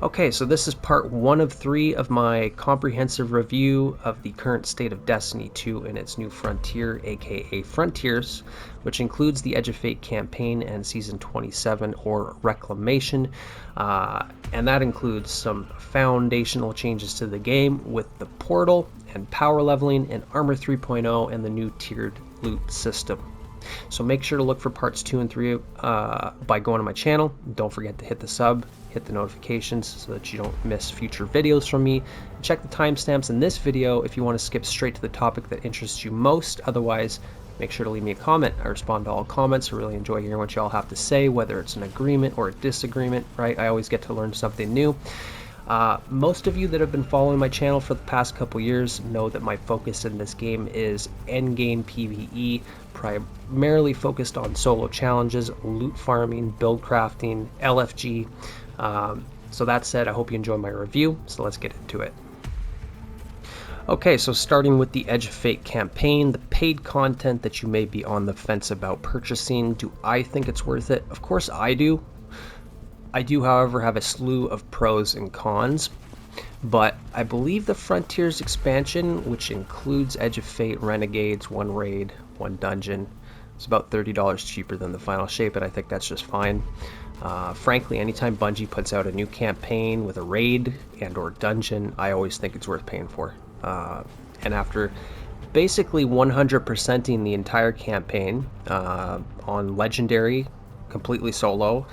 Okay, so this is part 1 of 3 of my comprehensive review of the current state of Destiny 2 and its new frontier, aka Frontiers, which includes the Edge of Fate campaign and Season 27 or Reclamation, and that includes some foundational changes to the game with the portal and power leveling and Armor 3.0 and the new tiered loot system. So make sure to look for parts 2 and 3 by going to my channel. Don't forget to hit the sub, hit the notifications so that you don't miss future videos from me. Check the timestamps in this video if you want to skip straight to the topic that interests you most. Otherwise, make sure to leave me a comment. I respond to all comments. I really enjoy hearing what y'all have to say, whether it's an agreement or a disagreement, right? I always get to learn something new. Most of you that have been following my channel for the past couple years know that my focus in this game is Endgame PVE, primarily focused on solo challenges, loot farming, build crafting, LFG. So that said, I hope you enjoy my review, so let's get into it. Okay, so starting with the Edge of Fate campaign, the paid content that you may be on the fence about purchasing, do I think it's worth it? Of course I do. I do, however, have a slew of pros and cons, but I believe the Frontiers expansion, which includes Edge of Fate, Renegades, 1 raid, 1 dungeon, is about $30 cheaper than the final shape, and I think that's just fine. Frankly, anytime Bungie puts out a new campaign with a raid and or dungeon, I always think it's worth paying for. And after basically 100%ing the entire campaign on Legendary, completely solo,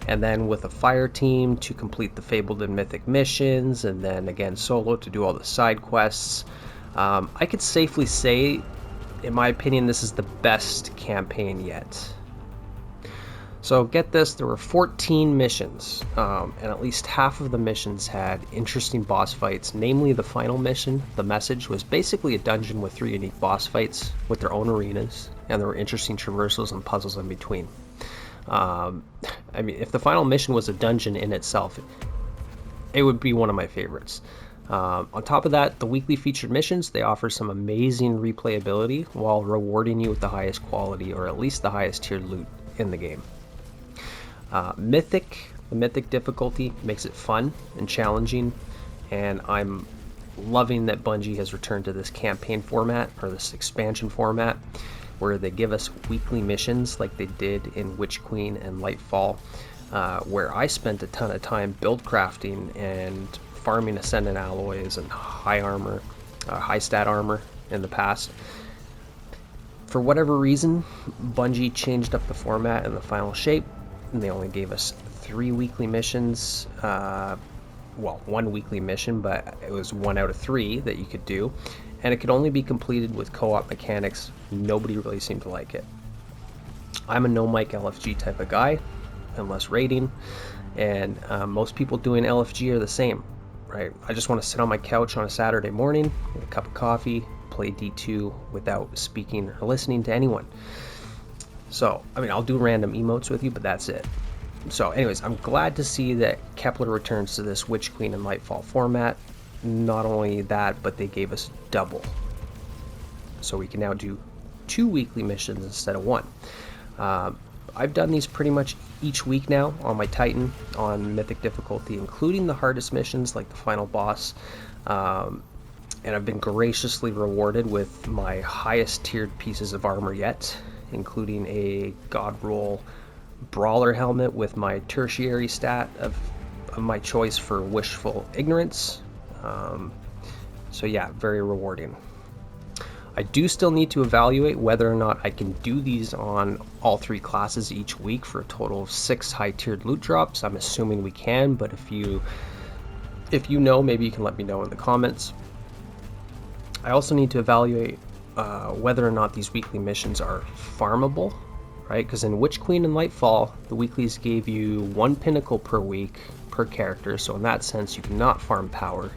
and then with a fire team to complete the Fabled and Mythic missions, and then again solo to do all the side quests, I could safely say, in my opinion, this is the best campaign yet. So get this, there were 14 missions, and at least half of the missions had interesting boss fights, namely the final mission, The Message, was basically a dungeon with 3 unique boss fights with their own arenas, and there were interesting traversals and puzzles in between. I mean, if the final mission was a dungeon in itself, it would be one of my favorites. On top of that, the weekly featured missions, they offer some amazing replayability while rewarding you with the highest quality, or at least the highest tiered loot in the game. The Mythic difficulty makes it fun and challenging, and I'm loving that Bungie has returned to this campaign format, or this expansion format, where they give us weekly missions like they did in Witch Queen and Lightfall, where I spent a ton of time build crafting and farming Ascendant alloys and high stat armor in the past. For whatever reason, Bungie changed up the format in the final shape, and they only gave us 3 weekly missions. Well, 1 weekly mission, but it was 1 out of 3 that you could do, and it could only be completed with co-op mechanics. Nobody really seemed to like it. I'm a no mic LFG type of guy, unless raiding, and most people doing LFG are the same, right? I just want to sit on my couch on a Saturday morning with a cup of coffee, play D2 without speaking or listening to anyone. So, I mean, I'll do random emotes with you, but that's it. So anyways, I'm glad to see that Kepler returns to this Witch Queen and Lightfall format. Not only that, but they gave us double. So we can now do 2 weekly missions instead of 1. I've done these pretty much each week now on my Titan on Mythic difficulty, including the hardest missions like the final boss. And I've been graciously rewarded with my highest tiered pieces of armor yet, including a God Roll Brawler helmet with my tertiary stat of my choice for Wishful Ignorance. So yeah, very rewarding. I do still need to evaluate whether or not I can do these on all 3 classes each week for a total of 6 high-tiered loot drops. I'm assuming we can, but if you know, maybe you can let me know in the comments. I also need to evaluate whether or not these weekly missions are farmable, right? Because in Witch Queen and Lightfall, the weeklies gave you 1 pinnacle per week per character, so in that sense you cannot farm power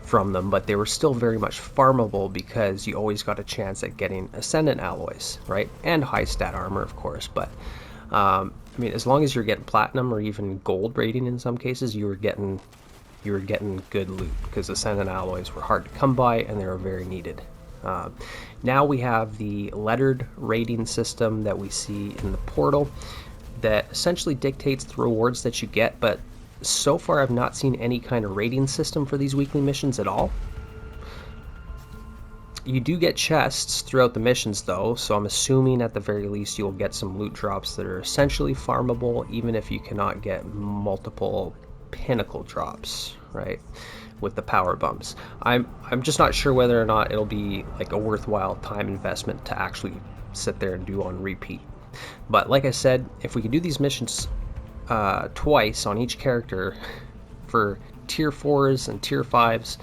from them, but they were still very much farmable because you always got a chance at getting Ascendant alloys, right? And high stat armor, of course, but I mean, as long as you're getting platinum or even gold rating in some cases, you were getting good loot, because Ascendant alloys were hard to come by and they were very needed. Now we have the lettered rating system that we see in the portal that essentially dictates the rewards that you get, but so far I've not seen any kind of rating system for these weekly missions at all. You do get chests throughout the missions though, so I'm assuming at the very least you'll get some loot drops that are essentially farmable, even if you cannot get multiple pinnacle drops, right, with the power bumps. I'm just not sure whether or not it'll be like a worthwhile time investment to actually sit there and do on repeat. But like I said, if we can do these missions twice on each character for tier 4s and tier 5s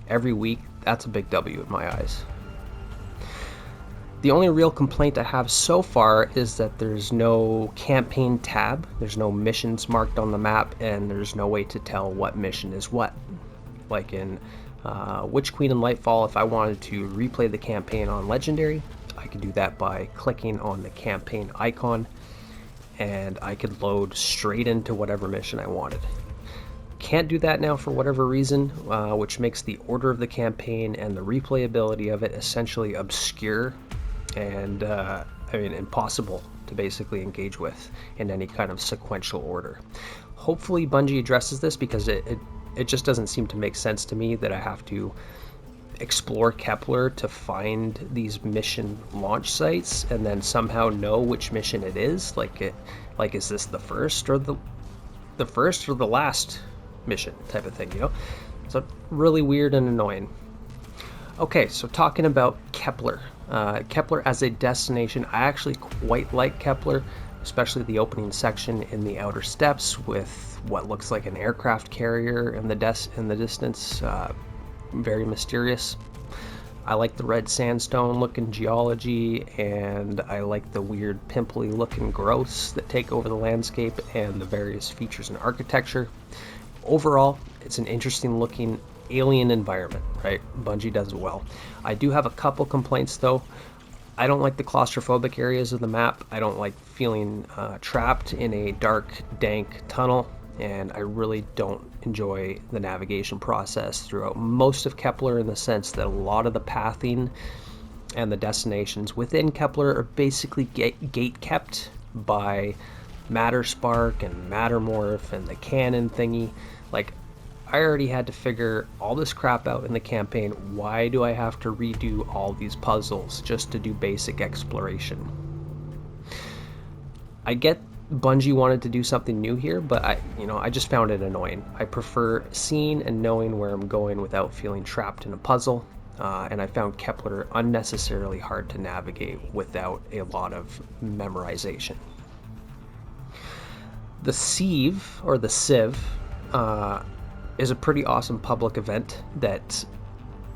every week, that's a big W in my eyes. The only real complaint I have so far is that there's no campaign tab, there's no missions marked on the map, and there's no way to tell what mission is what. Like in Witch Queen and Lightfall, if I wanted to replay the campaign on Legendary, I could do that by clicking on the campaign icon, and I could load straight into whatever mission I wanted. Can't do that now for whatever reason, which makes the order of the campaign and the replayability of it essentially obscure and impossible to basically engage with in any kind of sequential order. Hopefully Bungie addresses this, because it just doesn't seem to make sense to me that I have to explore Kepler to find these mission launch sites and then somehow know which mission it is. Like is this the first or the last mission type of thing, you know? So really weird and annoying. Okay, so talking about Kepler. Kepler as a destination, I actually quite like Kepler, especially the opening section in the outer steppes with what looks like an aircraft carrier in the distance. Very mysterious. I like the red sandstone looking geology, and I like the weird pimply looking growths that take over the landscape and the various features and architecture. Overall, it's an interesting looking alien environment, right? Bungie does it well. I do have a couple complaints though. I don't like the claustrophobic areas of the map. I don't like feeling trapped in a dark, dank tunnel, and I really don't enjoy the navigation process throughout most of Kepler, in the sense that a lot of the pathing and the destinations within Kepler are basically gate kept by Matter Spark and Matter Morph and the cannon thingy. Like, I already had to figure all this crap out in the campaign. Why do I have to redo all these puzzles just to do basic exploration? I get Bungie wanted to do something new here, but I just found it annoying. I prefer seeing and knowing where I'm going without feeling trapped in a puzzle, and I found Kepler unnecessarily hard to navigate without a lot of memorization. The Sieve, or the Sieve, is a pretty awesome public event that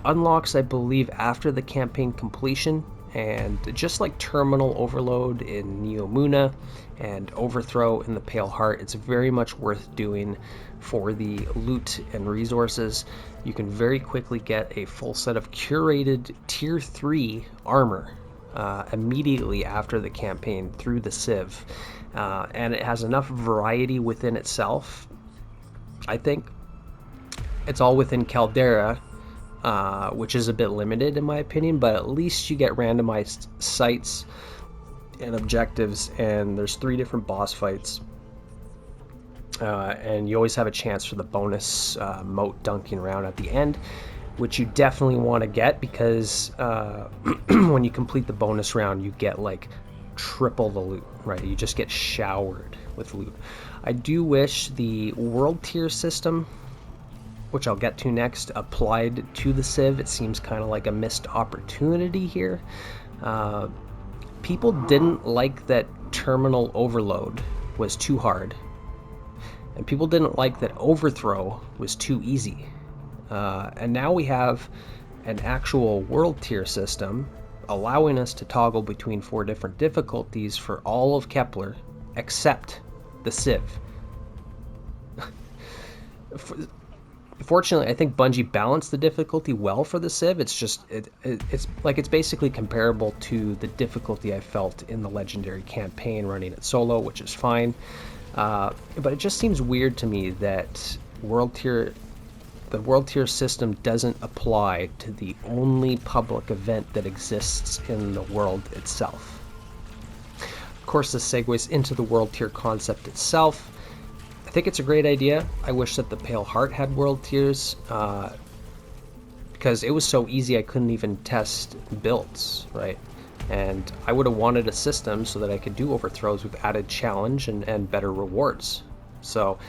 unlocks, I believe, after the campaign completion, and just like Terminal Overload in Neomuna and Overthrow in the Pale Heart, it's very much worth doing for the loot and resources. You can very quickly get a full set of curated tier 3 armor immediately after the campaign through the Civ, and it has enough variety within itself. I think it's all within Caldera, which is a bit limited in my opinion, but at least you get randomized sites and objectives, and there's 3 different boss fights, and you always have a chance for the bonus moat dunking round at the end, which you definitely want to get, because when you complete the bonus round you get like triple the loot, right? You just get showered with loot. I do wish the world tier system, which I'll get to next, applied to the Civ. It seems kind of like a missed opportunity here. People didn't like that Terminal Overload was too hard, and people didn't like that Overthrow was too easy. And now we have an actual world tier system allowing us to toggle between 4 different difficulties for all of Kepler except the Civ. Fortunately, I think Bungie balanced the difficulty well for the Civ. It's just it's basically comparable to the difficulty I felt in the Legendary campaign running it solo, which is fine. But it just seems weird to me that the world tier system doesn't apply to the only public event that exists in the world itself. Of course, this segues into the world tier concept itself. I think it's a great idea. I wish that the Pale Heart had world tiers, because it was so easy I couldn't even test builds, right? And I would have wanted a system so that I could do overthrows with added challenge and better rewards. So,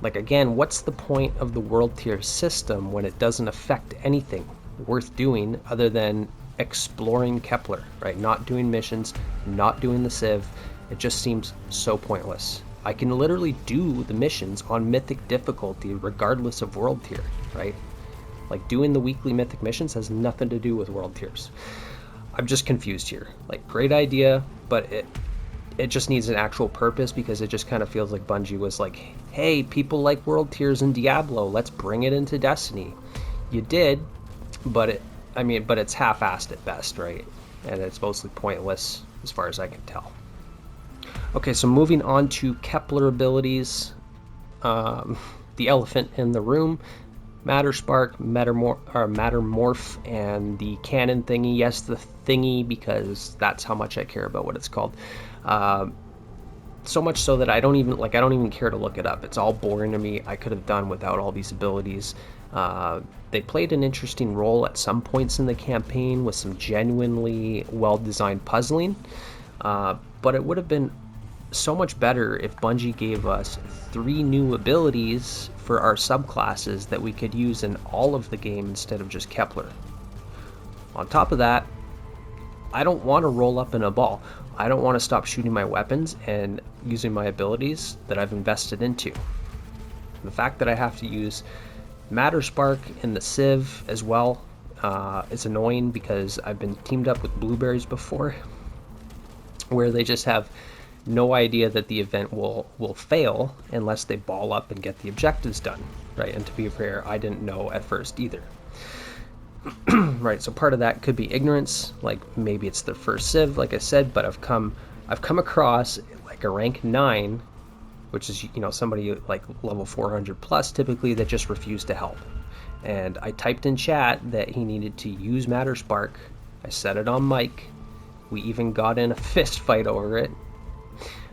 like, again, what's the point of the world tier system when it doesn't affect anything worth doing other than exploring Kepler, right? Not doing missions, not doing the Sieve. It just seems so pointless. I can literally do the missions on mythic difficulty regardless of world tier, right? Like, doing the weekly mythic missions has nothing to do with world tiers. I'm just confused here. Like, great idea, but it just needs an actual purpose, because it just kind of feels like Bungie was like, hey, people like world tiers in Diablo, let's bring it into Destiny. You did, but it's half-assed at best, right? And it's mostly pointless as far as I can tell. Okay, so moving on to Kepler abilities. The elephant in the room. Matter Spark, Mattermorph, and the cannon thingy. Yes, the thingy, because that's how much I care about what it's called. So much so that I don't even care to look it up. It's all boring to me. I could have done without all these abilities. They played an interesting role at some points in the campaign with some genuinely well-designed puzzling, but it would have been so much better if Bungie gave us 3 new abilities for our subclasses that we could use in all of the game instead of just Kepler. On top of that, I don't want to roll up in a ball. I don't want to stop shooting my weapons and using my abilities that I've invested into. The fact that I have to use Matter Spark in the Sieve as well is annoying, because I've been teamed up with blueberries before where they just have no idea that the event will fail unless they ball up and get the objectives done, right? And to be fair, I didn't know at first either. Right, so part of that could be ignorance, like maybe it's their first Civ, like I said, but I've come across like a rank 9, which is, somebody like level 400 plus typically, that just refused to help. And I typed in chat that he needed to use Matter Spark. I said it on mic. We even got in a fist fight over it.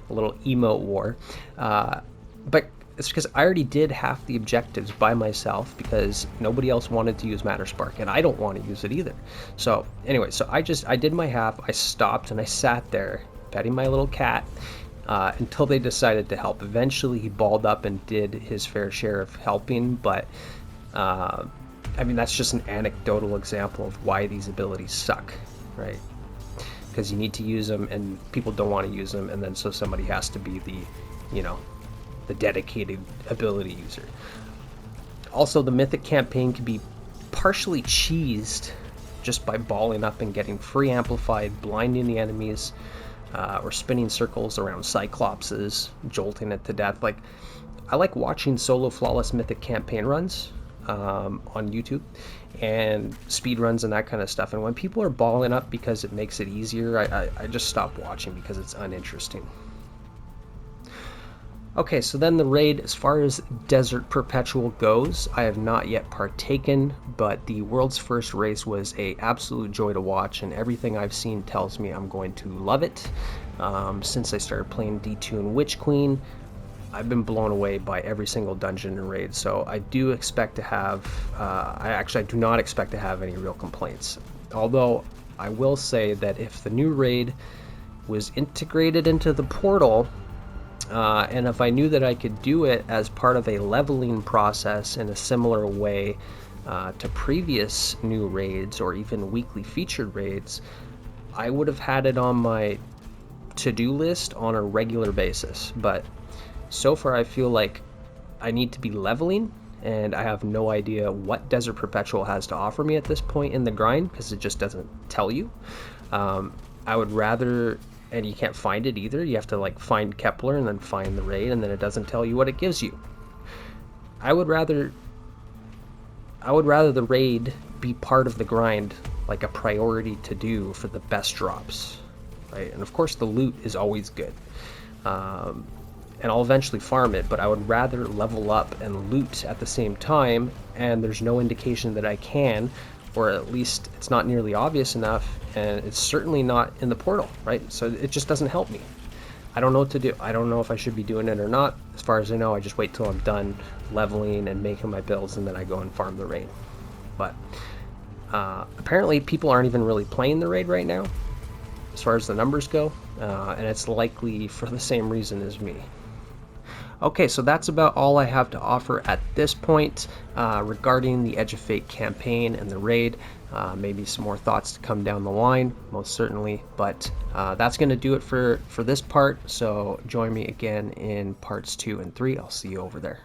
A little emote war. But it's because I already did half the objectives by myself, because nobody else wanted to use Matter Spark, and I don't want to use it either. So anyway, I did my half. I stopped and I sat there petting my little cat until they decided to help. Eventually he balled up and did his fair share of helping, but that's just an anecdotal example of why these abilities suck, right? Because you need to use them and people don't want to use them, and then so somebody has to be the dedicated ability user. Also, the Mythic campaign can be partially cheesed just by balling up and getting free amplified, blinding the enemies, or spinning circles around Cyclopses, jolting it to death. Like, I like watching solo flawless Mythic campaign runs on YouTube, and speed runs and that kind of stuff. And when people are balling up because it makes it easier, I just stop watching because it's uninteresting. Okay, so then the raid, as far as Desert Perpetual goes, I have not yet partaken, but the world's first race was a absolute joy to watch, and everything I've seen tells me I'm going to love it. Since I started playing D2 and Witch Queen, I've been blown away by every single dungeon and raid, so I do expect to have, I do not expect to have any real complaints. Although, I will say that if the new raid was integrated into the portal, and if I knew that I could do it as part of a leveling process in a similar way to previous new raids or even weekly featured raids, I would have had it on my to-do list on a regular basis. But so far I feel like I need to be leveling, and I have no idea what Desert Perpetual has to offer me at this point in the grind, because it just doesn't tell you. I would rather, and you can't find it either, you have to find Kepler and then find the raid, and then it doesn't tell you what it gives you. I would rather the raid be part of the grind, like a priority to do for the best drops, right? And of course the loot is always good, and I'll eventually farm it, but I would rather level up and loot at the same time, and there's no indication that I can, or at least it's not nearly obvious enough, and it's certainly not in the portal, right? So it just doesn't help me. I don't know what to do. I don't know if I should be doing it or not. As far as I know, I just wait till I'm done leveling and making my builds, and then I go and farm the raid. But apparently people aren't even really playing the raid right now, as far as the numbers go, and it's likely for the same reason as me. Okay, so that's about all I have to offer at this point regarding the Edge of Fate campaign and the raid. Maybe some more thoughts to come down the line, most certainly, but that's going to do it for this part, so join me again in parts 2 and 3. I'll see you over there.